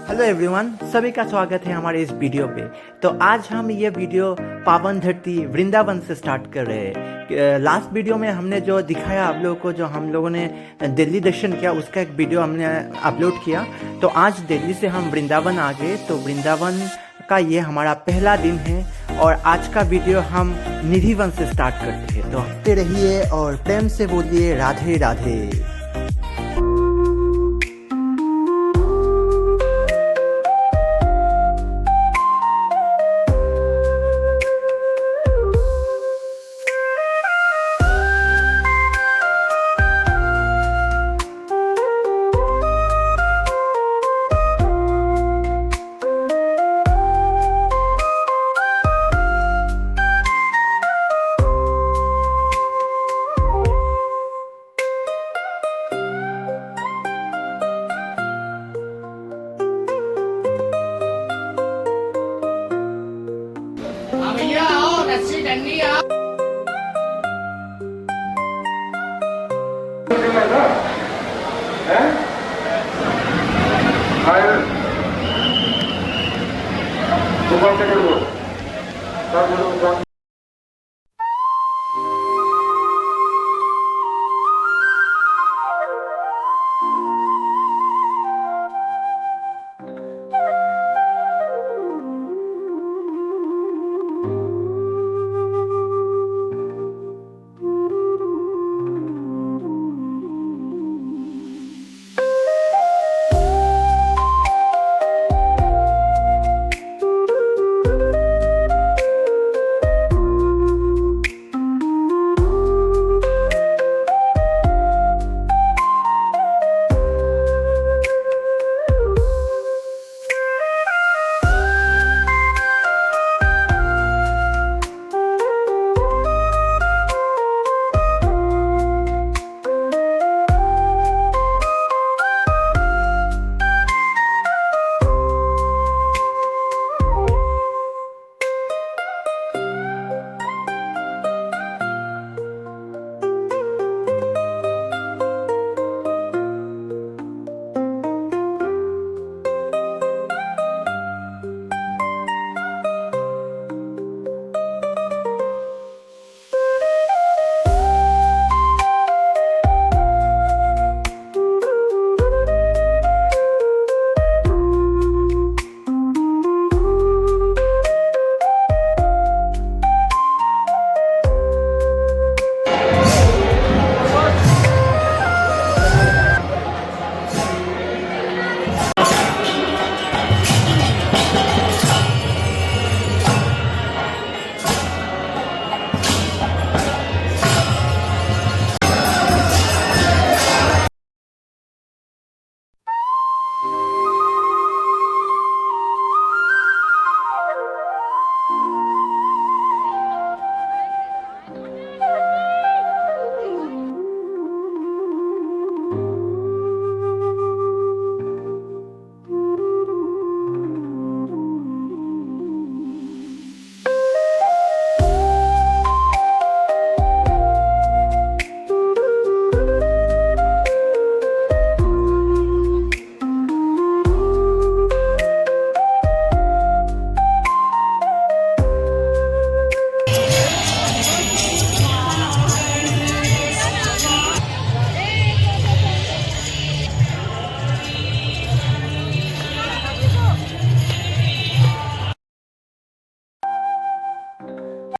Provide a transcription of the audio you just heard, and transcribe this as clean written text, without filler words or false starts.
Hello everyone, सभी का स्वागत है हमारे इस वीडियो पे। तो आज हम ये वीडियो पावन धरती वृंदावन से स्टार्ट कर रहे हैं। लास्ट वीडियो में हमने जो दिखाया आप लोगों को, जो हम लोगों ने दिल्ली दर्शन किया, उसका एक वीडियो हमने अपलोड किया। तो आज दिल्ली से हम वृंदावन आ गए। तो वृंदावन का ये हमारा पहला दिन है और आज का वीडियो हम निधिवन से स्टार्ट करते हैं। तो हंसते रहिए और प्रेम से बोलिए राधे राधे। भैया आओ, लस्सी ठंडी आओ। सुबह से